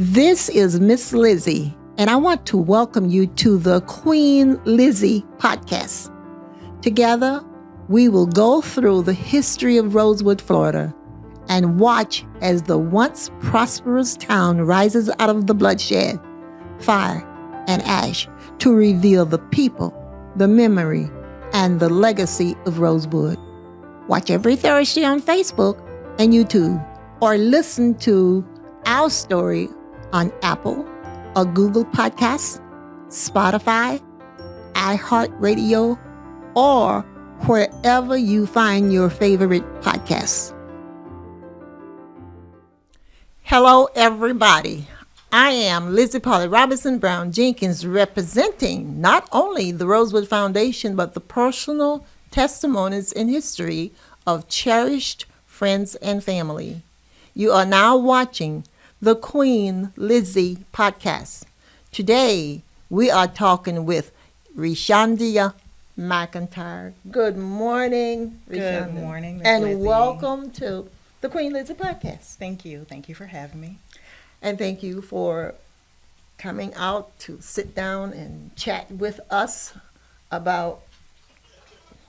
This is Miss Lizzie, and I want to welcome you to the Queen Lizzie podcast. Together, we will go through the history of Rosewood, Florida, and watch as the once prosperous town rises out of the bloodshed, fire, and ash to reveal the people, the memory, and the legacy of Rosewood. Watch every Thursday on Facebook and YouTube, or listen to our story on Apple or Google Podcasts, Spotify, iHeartRadio, or wherever you find your favorite podcasts. Hello, everybody. I am Lizzie Robinson Jenkins, representing not only the Rosewood Foundation, but the personal testimonies and history of cherished friends and family. You are now watching the Queen Lizzie podcast. Today, we are talking with Reshandia Mcintyre. Good morning, Reshandia. Good morning, Ms. And Lizzie. welcome to the Queen Lizzie podcast. Thank you. Thank you for having me. And thank you for coming out to sit down and chat with us about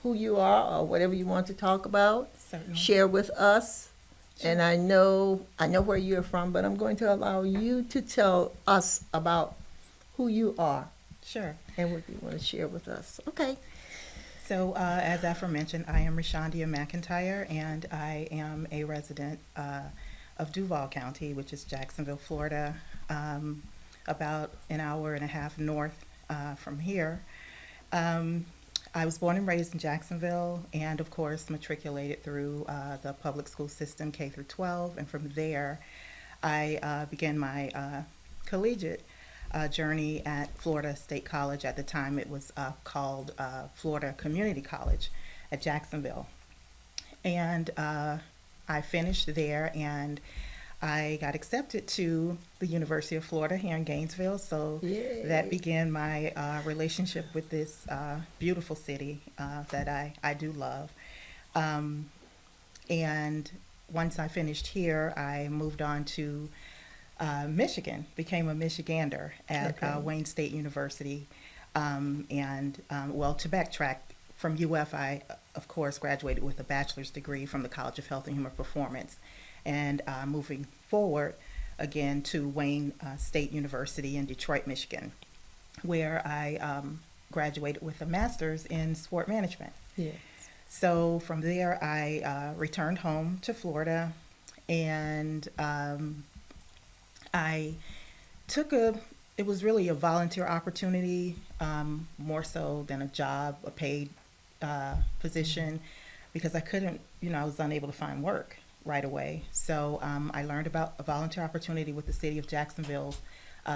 who you are or whatever you want to talk about. Certainly. Share with us. And I know where you're from, but I'm going to allow you to tell us about who you are Sure. and what you want to share with us. Okay. So, as aforementioned, I am Reshandia Mcintyre, and I am a resident of Duval County, which is Jacksonville, Florida, about an hour and a half north from here. I was born and raised in Jacksonville, and of course matriculated through the public school system K through 12, and from there I began my collegiate journey at Florida State College. At the time it was called Florida Community College at Jacksonville, and I finished there, and I got accepted to the University of Florida here in Gainesville, so Yay. that began my relationship with this beautiful city that I do love. And once I finished here, I moved on to Michigan, became a Michigander at Wayne State University. To backtrack, from UF, I, of course, graduated with a bachelor's degree from the College of Health and Human Performance. And moving forward again to Wayne State University in Detroit, Michigan, where I graduated with a master's in sport management. Yes. So from there, I returned home to Florida, and I took it was really a volunteer opportunity, more so than a job, a paid position, because I couldn't, I was unable to find work right away. So I learned about a volunteer opportunity with the City of Jacksonville's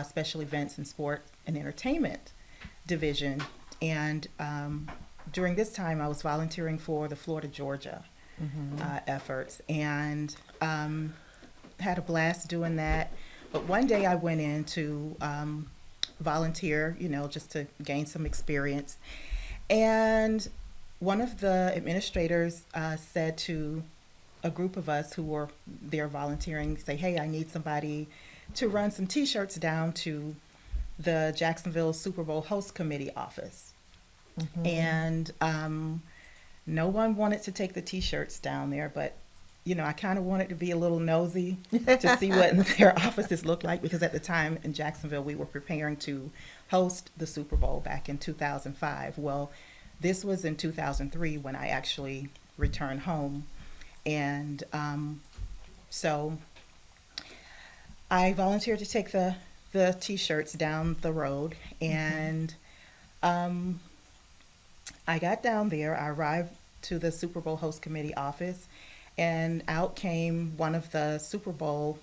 Special Events and Sport and Entertainment Division. And during this time, I was volunteering for the Florida, Georgia efforts, and had a blast doing that. But one day I went in to volunteer, just to gain some experience. And one of the administrators said to a group of us who were there volunteering, say, hey, I need somebody to run some T-shirts down to the Jacksonville Super Bowl host committee office. And no one wanted to take the T-shirts down there, but I kind of wanted to be a little nosy to see what their offices looked like, because at the time in Jacksonville we were preparing to host the Super Bowl back in 2005. Well, this was in 2003 when I actually returned home. And so I volunteered to take the T-shirts down the road, and I got down there. I arrived to the Super Bowl host committee office, and out came one of the Super Bowl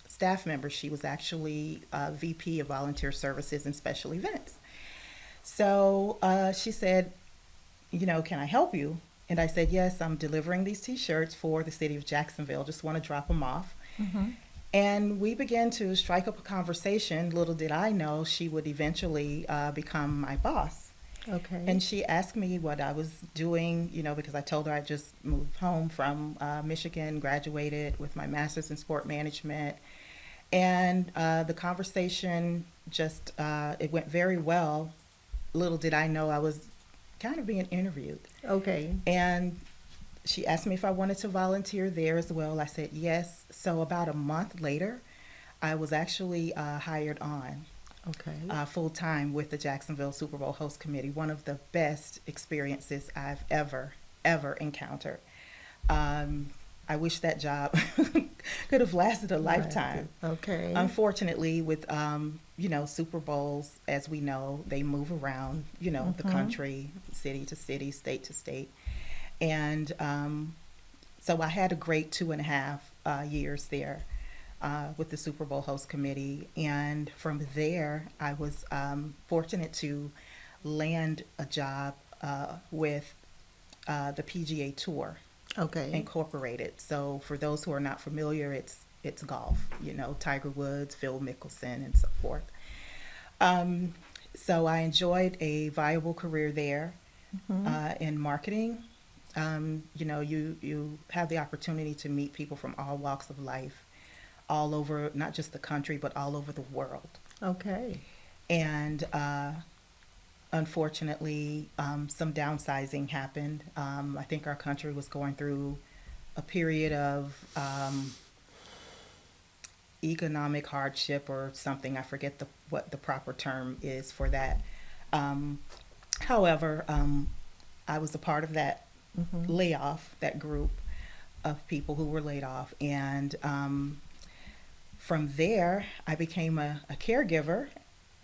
staff members. She was actually VP of Volunteer Services and Special Events. So she said, can I help you? And I said, yes, I'm delivering these T-shirts for the city of Jacksonville. Just want to drop them off. And we began to strike up a conversation. Little did I know she would eventually become my boss. Okay. And she asked me what I was doing, because I told her I just moved home from Michigan, graduated with my master's in sport management, And the conversation just, it went very well. Little did I know I was kind of being interviewed. Okay. And she asked me if I wanted to volunteer there as well. I said yes. So about a month later, I was actually hired on Okay. full time with the Jacksonville Super Bowl host committee. One of the best experiences I've ever encountered. Um, I wish that job could have lasted a Right. lifetime. Okay. Unfortunately, with Super Bowls, as we know, they move around, the Mm-hmm. country, city to city, state to state, and so I had a great 2.5 years there with the Super Bowl host committee, and from there, I was fortunate to land a job with the PGA Tour Okay. Incorporated. So for those who are not familiar, it's golf. Tiger Woods, Phil Mickelson, and so forth. Um, so I enjoyed a viable career there Mm-hmm. in marketing. You have the opportunity to meet people from all walks of life, all over not just the country but all over the world. Okay. And unfortunately, some downsizing happened. I think our country was going through a period of economic hardship or something. I forget what the proper term is for that. Um, However, I was a part of that Mm-hmm. layoff, that group of people who were laid off. And from there, I became a caregiver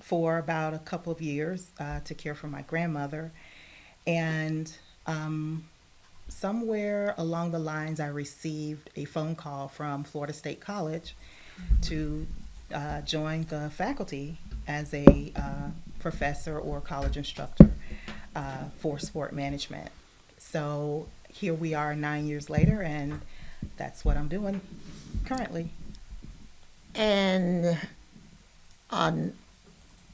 for about a couple of years to care for my grandmother. And somewhere along the lines, I received a phone call from Florida State College to join the faculty as a professor or college instructor for sport management. So here we are 9 years later, and that's what I'm doing currently. And a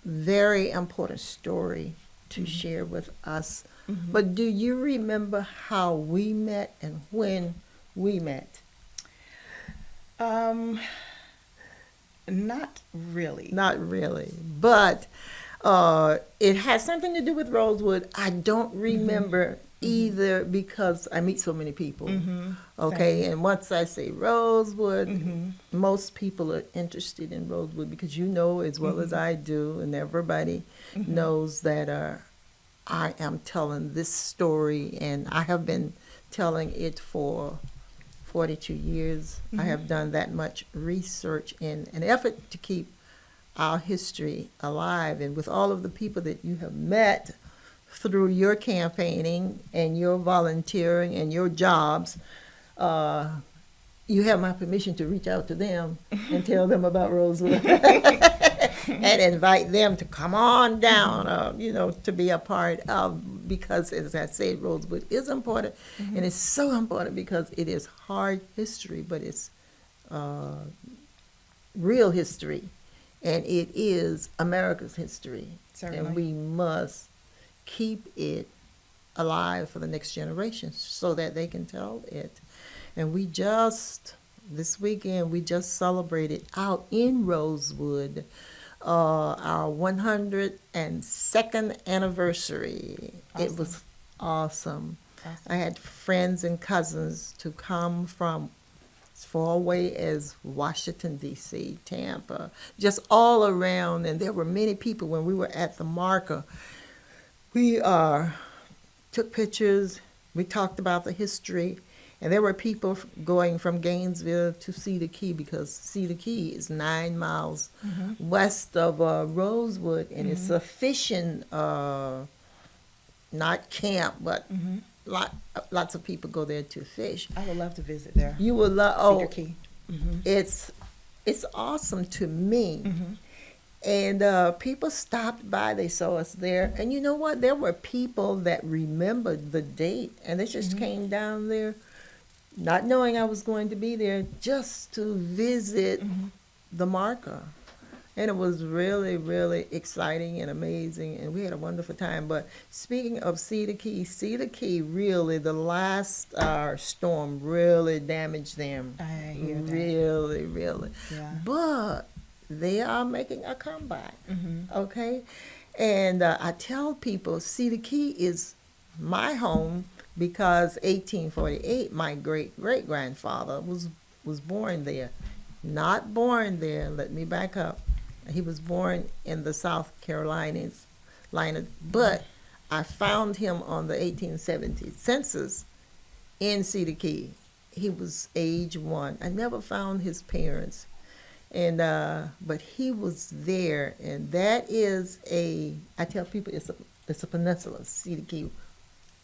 very important story to Mhm. share with us. Mhm. But do you remember how we met and when we met? Um, Not really. Not really, but it has something to do with Rosewood. I don't Mhm. remember Mhm. either because I meet so many people. Mhm. Okay, Same. and once I say Rosewood, Mhm. most people are interested in Rosewood because you know as well as Mhm. I do, and everybody Mhm. knows that I am telling this story, and I have been telling it for 42 years. I Mhm. have done that much research in an effort to keep our history alive. And with all of the people that you have met through your campaigning and your volunteering and your jobs, uh, you have my permission to reach out to them and tell them about Rosewood and invite them to come on down, Mhm. to be a part of, because as I said, Rosewood is important, and Mhm. it's so important because it is hard history, but it's uh, real history, and it is America's history, and Certainly. we must keep it alive for the next generation so that they can tell it. And this weekend, we just celebrated out in Rosewood our 102nd anniversary. It Awesome. was awesome. I Awesome. had friends and cousins to come from as far away as Washington, D.C., Tampa, just all around. And there were many people when we were at the marker. We took pictures, we talked about the history, and there were people going from Gainesville to Cedar Key because Cedar Key is 9 miles Mhm. west of Rosewood, and it's Mhm. a fishing, not camp, but Mhm. lots of people go there to fish. I would love to visit there. You will love. Cedar Oh, Key. Mhm. it's it's awesome to me. Mhm. And people stopped by, they saw us there. And you know what? There were people that remembered the date, and they just Mhm. came down there, not knowing I was going to be there, just to visit Mhm. the marker. And it was really, really exciting and amazing, and we had a wonderful time. But speaking of Cedar Key really, the last storm really damaged them. I hear that. Really, really. Yeah. But they are making a comeback, Mm-hmm. okay? And I tell people Cedar Key is my home because 1848, my great-great-grandfather was born there. Not born there, let me back up. He was born in the South Carolinas, but I found him on the 1870 census in Cedar Key. He was age 1. I never found his parents, and but he was there, and that is I tell people it's a peninsula, Cedar Key,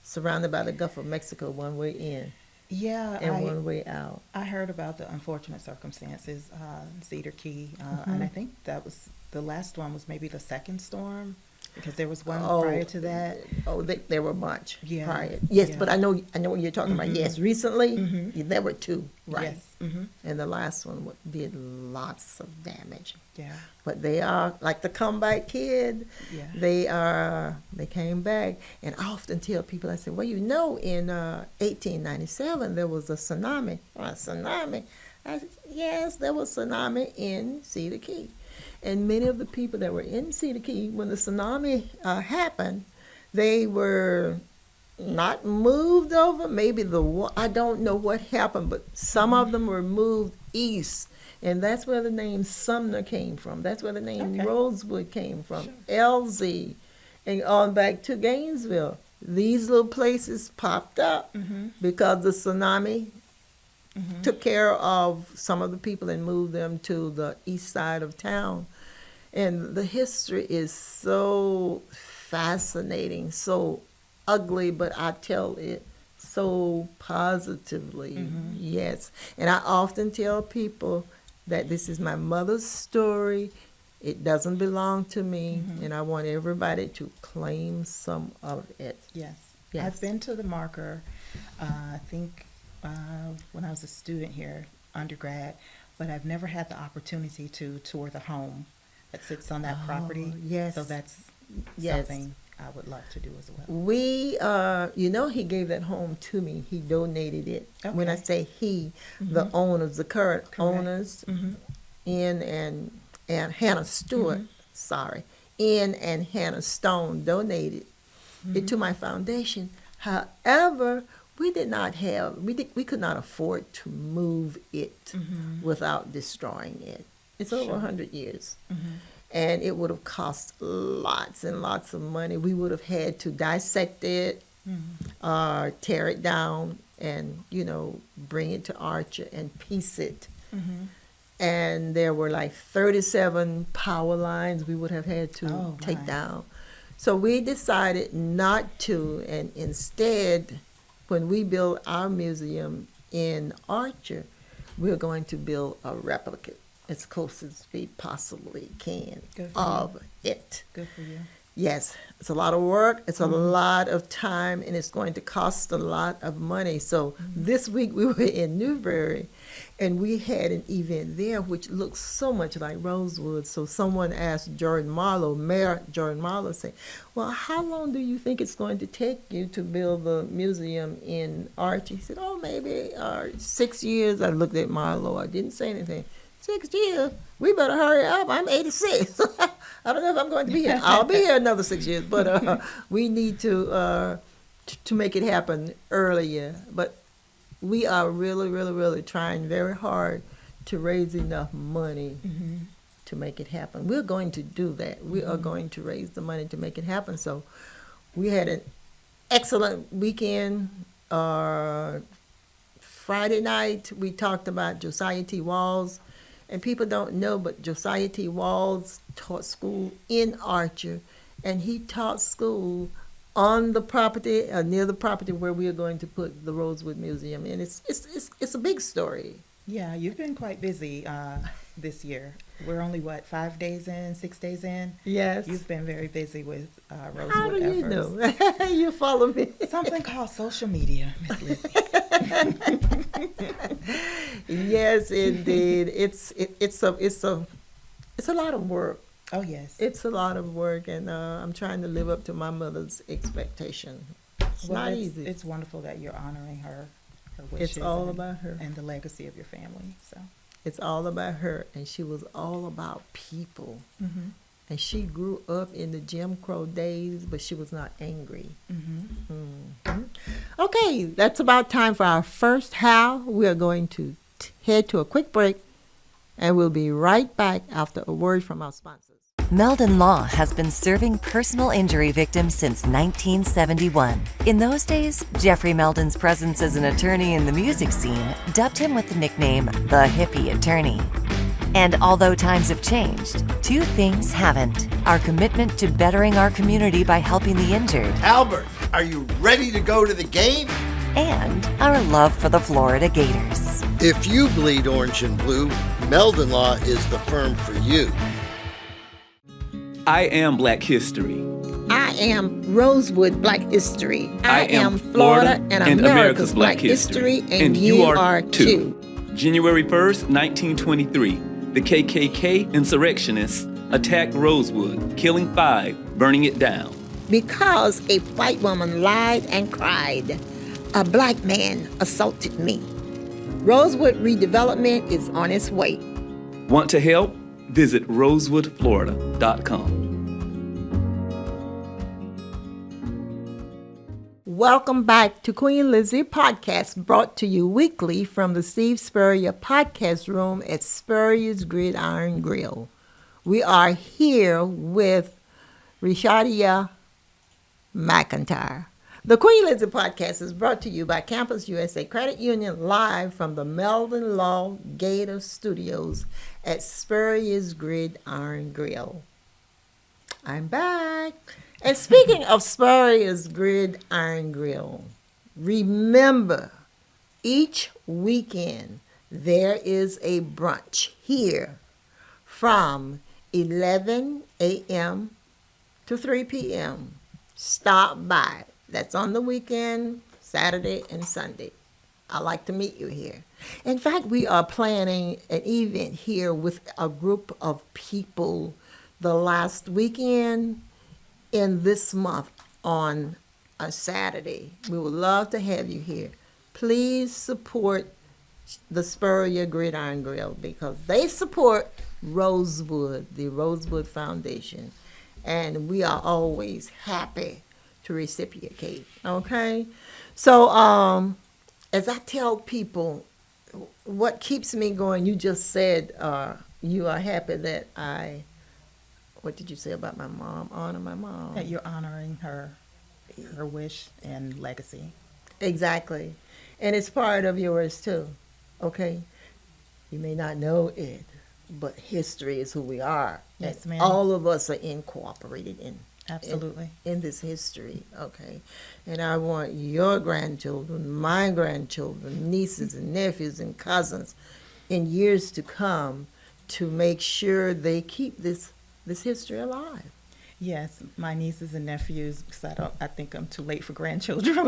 surrounded by the Gulf of Mexico, one way in Yeah, and one way out. I heard about the unfortunate circumstances in Cedar Key, and I think that was the last one was maybe the second storm because there was one prior to that. Oh, there were a bunch prior. Yes, yeah. but I know what you're talking about. Yes, recently there were 2, right? Yes. Mm-hmm. And the last one did lots of damage. Yeah. But they are like the comeback kid. Yeah. They came back, and I often tell people, I say, well, in 1897 there was a tsunami. A tsunami? I said, yes, there was a tsunami in Cedar Key, and many of the people that were in Cedar Key when the tsunami happened, they were not moved over. Maybe I don't know what happened, but some of them were moved east. And that's where the name Sumner came from. That's where the name Rosewood came from. Sure. LZ, and on back to Gainesville. These little places popped up because the tsunami took care of some of the people and moved them to the east side of town. And the history is so fascinating, so ugly, but I tell it so positively. Yes. And I often tell people that this is my mother's story. It doesn't belong to me, and I want everybody to claim some of it. Yes. Yes. I've been to the marker, I think when I was a student here, undergrad, but I've never had the opportunity to tour the home that sits on that property. Yes. So that's Yes. something I would love to do as well. We, he gave that home to me. He donated it. When I Okay. say he, the owners, the current Correct. owners, Ian and Hannah Stewart, Ian and Hannah Stone donated it to my foundation. However, we could not afford to move it without destroying it. It's over 100 years. And it would have cost lots and lots of money. We would have had to dissect it, tear it down, and, bring it to Archer and piece it. And there were like 37 power lines we would have had to take down. So we decided not to, and instead, when we build our museum in Archer, we're going to build a replica as close as we possibly can of it. Good for you. Yes, it's a lot of work, it's a lot of time, and it's going to cost a lot of money. So this week we were in Newberry, and we had an event there which looks so much like Rosewood. So someone asked Mayor Jordan Marlowe, said, well, how long do you think it's going to take you to build the museum in Archie? He said, oh, maybe 6 years. I looked at Marlowe, I didn't say anything. 6 years? We better hurry up. I'm 86. I don't know if I'm going to be here. I'll be here another 6 years, but we need to make it happen earlier. But we are really, really, really trying very hard to raise enough money to make it happen. We're going to do that. We are going to raise the money to make it happen. So we had an excellent weekend. Friday night, we talked about Josiah T. Walls. And people don't know, but Josiah T. Walls taught school in Archer, and he taught school on the property, near the property where we are going to put the Rosewood Museum. And it's a big story. Yeah, you've been quite busy this year. We're only, 5 days in, 6 days in? Yes. You've been very busy with Rosewood How do you efforts. know? You follow me. Something called social media, Miss Lizzie. Yes, indeed. It's It's a lot of work. Oh, yes. It's a lot of work, and I'm trying to live up to my mother's expectation. It's Well, not easy. it's wonderful that you're honoring her wishes It's all and, about her. and the legacy of your family. So, It's all about her, and she was all about people. mm-hmm. And she grew up in the Jim Crow days, but she was not angry. Mm-hmm. Mhm. Okay, that's about time for our first how. We are going to head to a quick break, and we'll be right back after a word from our sponsors. Meldon Law has been serving personal injury victims since 1971. In those days, Jeffrey Meldon's presence as an attorney in the music scene dubbed him with the nickname the Hippie Attorney. And although times have changed, two things haven't: our commitment to bettering our community by helping the injured, Albert, are you ready to go to the game? and our love for the Florida Gators. If you bleed orange and blue, Meldon Law is the firm for you. I am Black History. I am Rosewood Black History. I am Florida and America's Black History, and you are too. January 1st, 1923, the KKK insurrectionists attacked Rosewood, killing 5, burning it down. Because a white woman lied and cried, a black man assaulted me. Rosewood redevelopment is on its way. Want to help? Visit rosewoodflorida.com. Welcome back to Queen Lizzie Podcast, brought to you weekly from the Steve Spurrier Podcast Room at Spurrier's Gridiron Grill. We are here with Reshandia Mcintyre. The Queen Lizzie Podcast is brought to you by Campus USA Credit Union, live from the Meldon Law Gator Studios at Spurrier's Gridiron Grill. I'm back. And speaking of Spurrier's Gridiron Grill, remember, each weekend there is a brunch here from 11 a.m. to 3 p.m. Stop by. That's on the weekend, Saturday and Sunday. I'd like to meet you here. In fact, we are planning an event here with a group of people the last weekend in this month on a Saturday. We would love to have you here. Please support the Spurrier Gridiron Grill because they support Rosewood, the Rosewood Foundation, and we are always happy to reciprocate. Okay, so as I tell people, what keeps me going? You just said you are happy that I. What did you say about my mom? Honor my mom. That you're honoring her wish and legacy. Exactly, and it's part of yours too. Okay, you may not know it, but history is who we are. Yes, And ma'am. all of us are incorporated in. Absolutely. In this history, okay? And I want your grandchildren, my grandchildren, nieces and nephews and cousins in years to come to make sure they keep this history alive. Yes, my nieces and nephews, because I think I'm too late for grandchildren,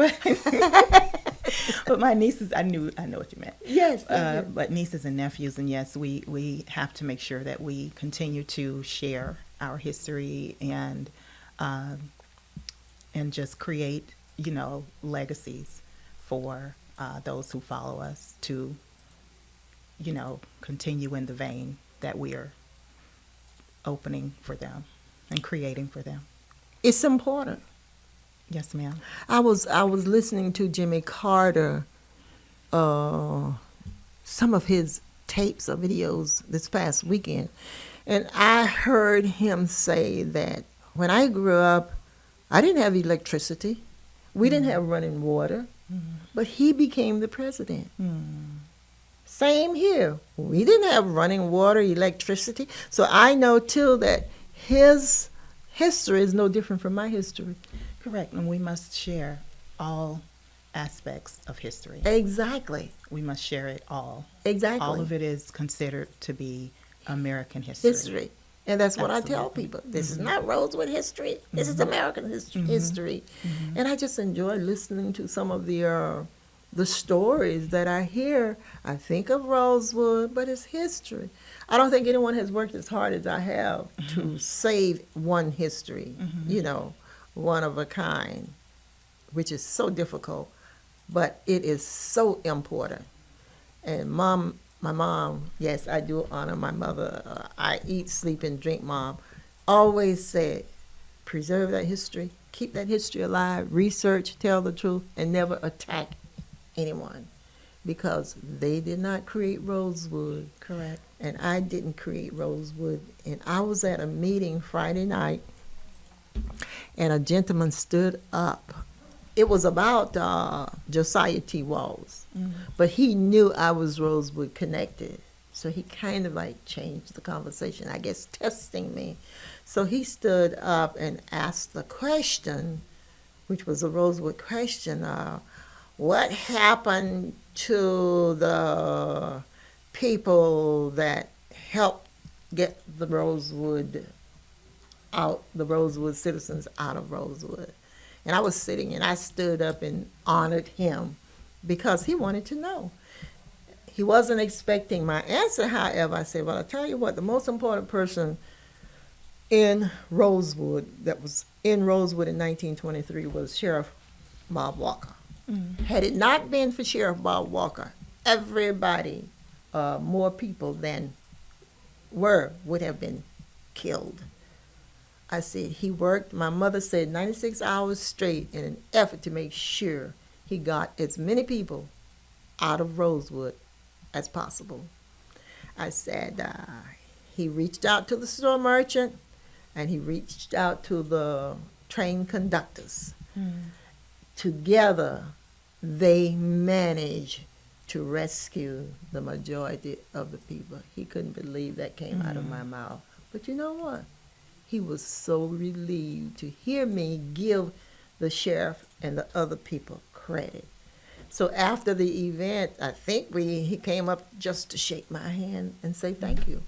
but my nieces, I know what you meant. Yes. But nieces and nephews, and yes, we have to make sure that we continue to share our history and just create, legacies for those who follow us to, continue in the vein that we are opening for them and creating for them. It's important. Yes, ma'am. I was listening to Jimmy Carter, some of his tapes or videos this past weekend, and I heard him say that when I grew up, I didn't have electricity. We didn't have running water, but he became the president. Same here. We didn't have running water, electricity. So I know, too, that his history is no different from my history. Correct. And we must share all aspects of history. Exactly. We must share it all. Exactly. All of it is considered to be American history. History. And that's what I tell Absolutely. people. This is not Rosewood history. This is American history. And I just enjoy listening to some of the stories that I hear. I think of Rosewood, but it's history. I don't think anyone has worked as hard as I have to save one history, one of a kind, which is so difficult, but it is so important. And my mom, yes, I do honor my mother. I eat, sleep, and drink mom. Always said, preserve that history, keep that history alive, research, tell the truth, and never attack anyone, because they did not create Rosewood. Correct. And I didn't create Rosewood. And I was at a meeting Friday night, and a gentleman stood up. It was about Josiah T. Walls, but he knew I was Rosewood connected. So he kind of like changed the conversation, I guess, testing me. So he stood up and asked the question, which was a Rosewood question, what happened to the people that helped get the Rosewood citizens out of Rosewood? And I was sitting, and I stood up and honored him because he wanted to know. He wasn't expecting my answer, however. I said, well, I'll tell you what, the most important person in Rosewood, that was in Rosewood in 1923, was Sheriff Bob Walker. Had it not been for Sheriff Bob Walker, everybody, more people than would have been killed. I said, he worked, my mother said, 96 hours straight in an effort to make sure he got as many people out of Rosewood as possible. I said, he reached out to the store merchant, and he reached out to the train conductors. Together, they managed to rescue the majority of the people. He couldn't believe that came out of my mouth. But you know what? He was so relieved to hear me give the sheriff and the other people credit. So after the event, I think he came up just to shake my hand and say thank you.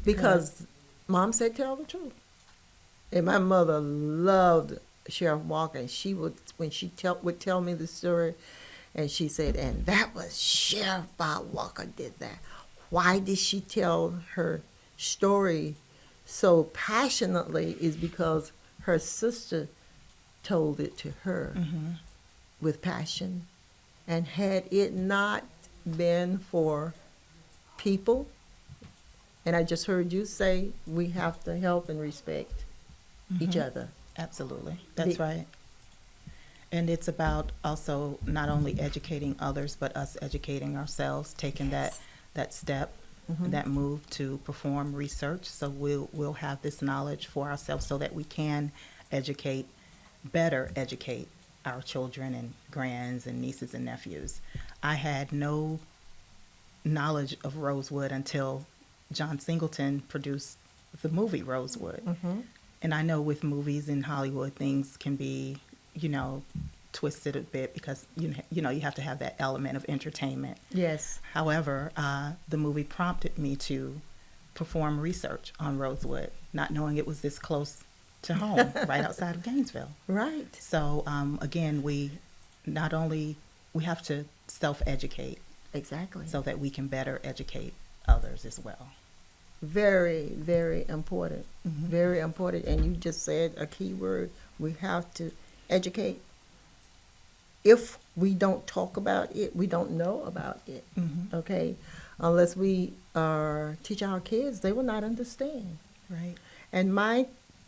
Because Mom said, tell the truth. And my mother loved Sheriff Walker, and she would, when she would tell me the story, and she said, and that was Sheriff Bob Walker did that. Why did she tell her story so passionately? Is because her sister told it to her with passion. And had it not been for people, and I just heard you say, we have to help and respect each other. Absolutely. That's right. And it's about also not only educating others, but us educating ourselves, taking that step, that move to perform research. So we'll have this knowledge for ourselves so that we can better educate our children and grands and nieces and nephews. I had no knowledge of Rosewood until John Singleton produced the movie Rosewood. And I know with movies in Hollywood, things can be, twisted a bit because, you have to have that element of entertainment. Yes. However, the movie prompted me to perform research on Rosewood, not knowing it was this close to home, right outside of Gainesville. Right. So, again, we have to self-educate. Exactly. So that we can better educate others as well. Very, very important. Very important. And you just said a key word. We have to educate. If we don't talk about it, we don't know about it. Okay? Unless we teach our kids, they will not understand. Right. And my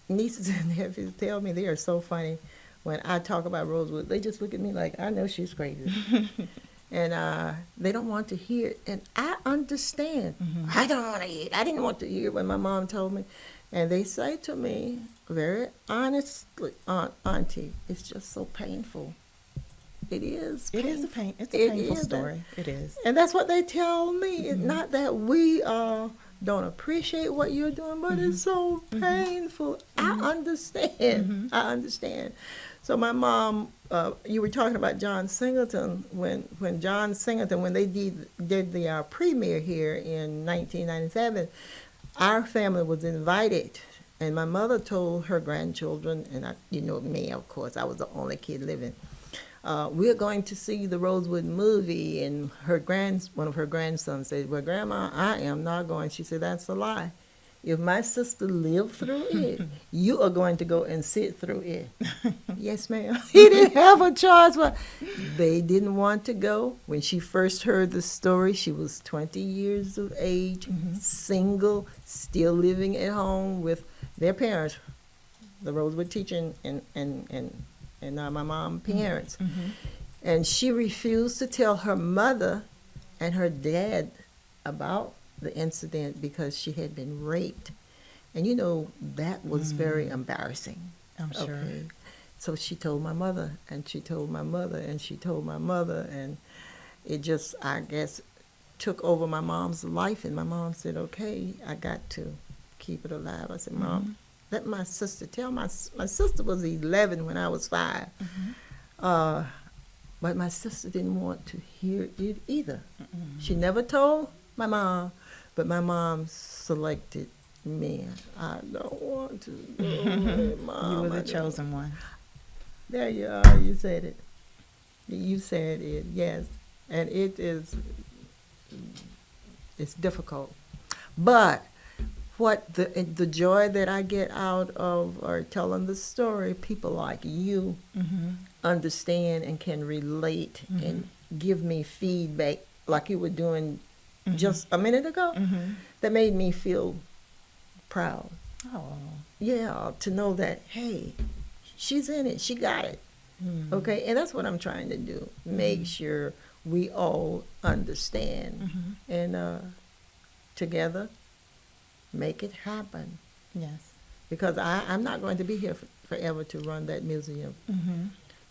nieces and nephews tell me, they are so funny when I talk about Rosewood. They just look at me like, I know she's crazy. And they don't want to hear it. And I understand. I don't want to hear it. I didn't want to hear it when my mom told me. And they say to me, very honestly, Auntie, it's just so painful. It is painful. It's a painful story. It is. And that's what they tell me. It's not that we don't appreciate what you're doing, but it's so painful. I understand. I understand. So my mom, you were talking about John Singleton. When John Singleton, when they did the premiere here in 1997, our family was invited. And my mother told her grandchildren, and me, of course, I was the only kid living. we're going to see the Rosewood movie. And one of her grandsons said, well, Grandma, I am not going. She said, that's a lie. If my sister lived through it, you are going to go and sit through it. Yes, ma'am. He didn't have a choice. But they didn't want to go. When she first heard the story, she was 20 years of age, single, still living at home with their parents, the Rosewood teacher and my mom's parents. And she refused to tell her mother and her dad about the incident because she had been raped. And you know, that was very embarrassing. I'm sure. Okay. So she told my mother, and she told my mother, and she told my mother, and it just, I guess, took over my mom's life. And my mom said, okay, I got to keep it alive. I said, Mom, let my sister tell. My sister was 11 when I was 5. But my sister didn't want to hear it either. She never told my mom, but my mom selected me. I don't want to go, Mom. You were the chosen one. There you are. You said it. You said it, yes. And it's difficult. But what the joy that I get out of or telling the story, people like you understand and can relate and give me feedback like you were doing just a minute ago, that made me feel proud. Oh. Yeah, to know that, hey, she's in it, she got it. Okay, and that's what I'm trying to do, make sure we all understand and together make it happen. Yes. Because I'm not going to be here forever to run that museum.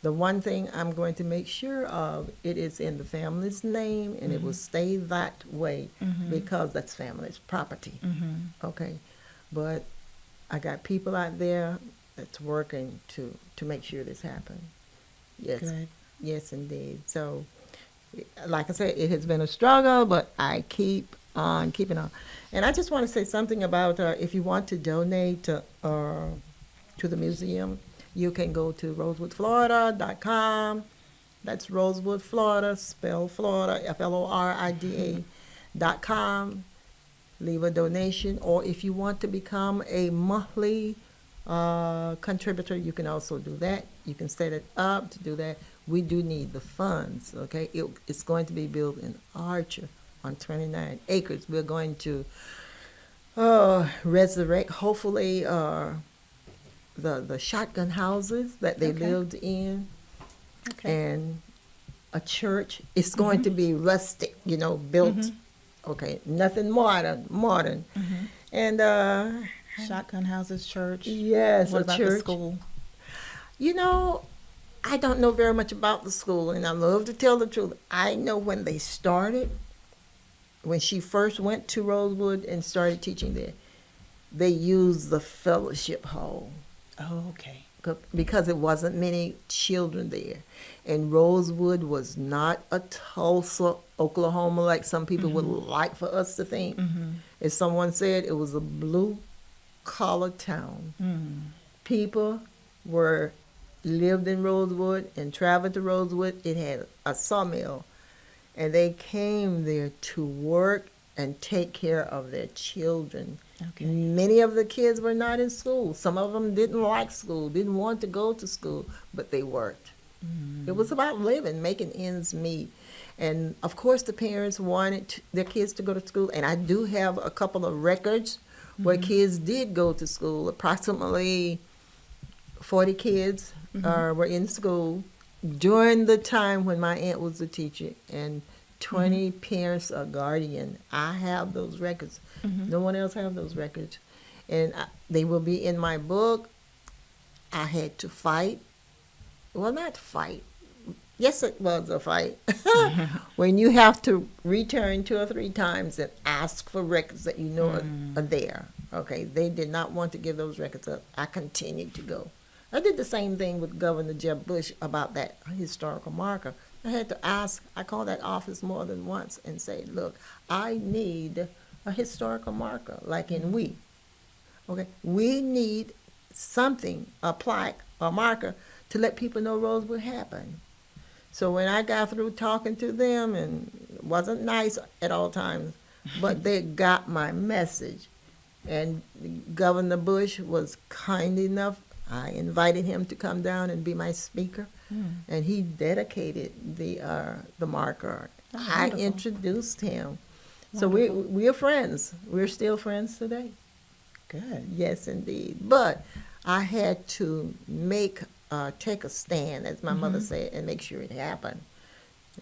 The one thing I'm going to make sure of, it is in the family's name, and it will stay that way because that's family's property. Okay, but I got people out there that's working to make sure this happens. Yes, Good. Yes, indeed. So, like I said, it has been a struggle, but I keep on keeping on. And I just want to say something about if you want to donate to the museum, you can go to rosewoodflorida.com. That's Rosewood, Florida, spell Florida, FLORIDA.com. Leave a donation. Or if you want to become a monthly contributor, you can also do that. You can set it up to do that. We do need the funds, okay? It's going to be built in Archer on 29 acres. We're going to resurrect, hopefully, the shotgun houses that they lived in, and a church. It's going to be rustic, built, okay, nothing modern. And Shotgun houses, church. yes, What a about church. the school? I don't know very much about the school, and I love to tell the truth. I know when they started, when she first went to Rosewood and started teaching there, they used the fellowship hall. Oh, okay. Because it wasn't many children there. And Rosewood was not a Tulsa, Oklahoma, like some people would like for us to think. As someone said, it was a blue-collar town. People lived in Rosewood and traveled to Rosewood. It had a sawmill. And they came there to work and take care of their children. Okay. Many of the kids were not in school. Some of them didn't like school, didn't want to go to school, but they worked. It was about living, making ends meet. And of course, the parents wanted their kids to go to school. And I do have a couple of records where kids did go to school. Approximately 40 kids were in school during the time when my aunt was a teacher, and 20 parents or guardian. I have those records. No one else have those records. And they will be in my book. I had to fight. Well, not fight. Yes, it was a fight. When you have to return 2 or 3 times and ask for records that you know are there. Okay, they did not want to give those records up. I continued to go. I did the same thing with Governor Jeb Bush about that historical marker. I had to ask, I called that office more than once and say, look, I need a historical marker, like in we. Okay, we need something, a plaque, a marker, to let people know Rosewood happened. So when I got through talking to them, and it wasn't nice at all times, but they got my message. And Governor Bush was kind enough. I invited him to come down and be my speaker, and he dedicated the marker. Oh, I wonderful. introduced him. So we are friends. We're still friends today. Good. Yes, indeed. But I had to take a stand, as my mother said, and make sure it happened.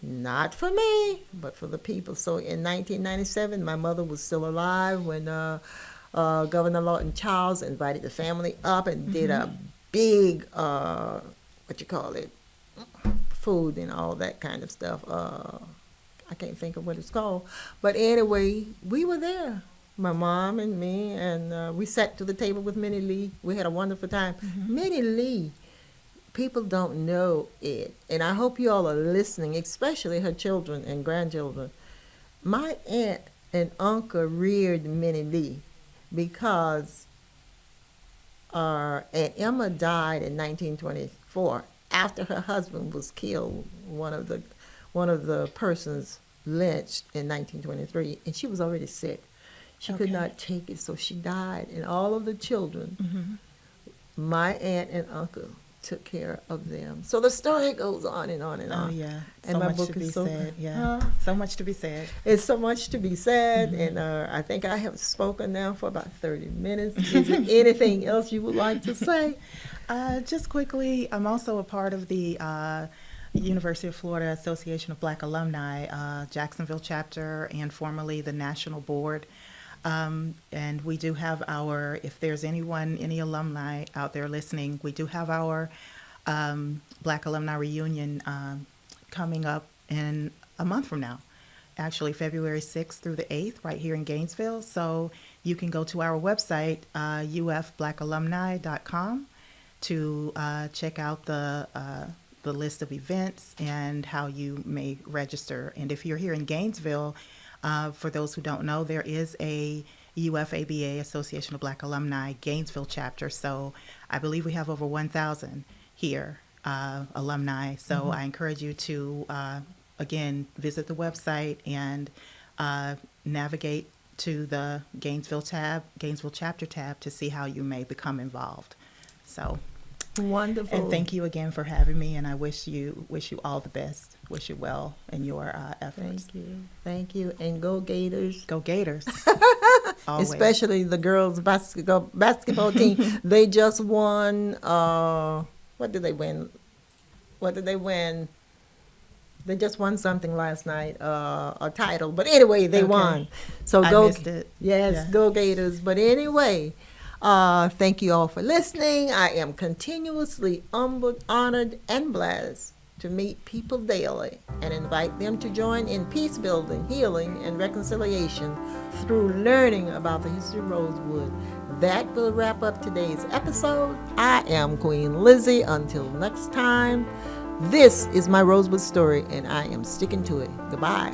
Not for me, but for the people. So in 1997, my mother was still alive when Governor Lawton Charles invited the family up and did a big, food and all that kind of stuff. I can't think of what it's called. But anyway, we were there. My mom and me, and we sat to the table with Minnie Lee. We had a wonderful time. Minnie Lee, people don't know it, and I hope you all are listening, especially her children and grandchildren. My aunt and uncle reared Minnie Lee because Aunt Emma died in 1924 after her husband was killed. One of the persons lynched in 1923, and she was already sick. She could not take it, so she died. And all of the children, my aunt and uncle took care of them. So the story goes on and on and on. Oh, yeah. And So my much book to be is so said. Yeah. So much to be said. It's so much to be said, and I think I have spoken now for about 30 minutes. Is there anything else you would like to say? Just quickly, I'm also a part of the University of Florida Association of Black Alumni, Jacksonville chapter, and formerly the National Board. And we do have if there's any alumni out there listening, we do have our Black Alumni Reunion coming up in a month from now, actually February 6th through the 8th, right here in Gainesville. So you can go to our website, ufblackalumni.com, to check out the list of events and how you may register. And if you're here in Gainesville, for those who don't know, there is a UFABA, Association of Black Alumni, Gainesville chapter. So I believe we have over 1,000 here, alumni. So I encourage you to, again, visit the website and navigate to the Gainesville chapter tab to see how you may become involved. So Wonderful. and thank you again for having me, and I wish you all the best. Wish you well in your efforts. Thank you, and go Gators. Go Gators. Always. Especially the girls basketball team. They just won. What did they win? They just won something last night, a title. But anyway, they won. So I go. missed it. Yes, Yeah. go Gators. But anyway, thank you all for listening. I am continuously humbled, honored, and blessed to meet people daily and invite them to join in peace building, healing, and reconciliation through learning about the history of Rosewood. That will wrap up today's episode. I am Queen Lizzie. Until next time, this is my Rosewood story, and I am sticking to it. Goodbye.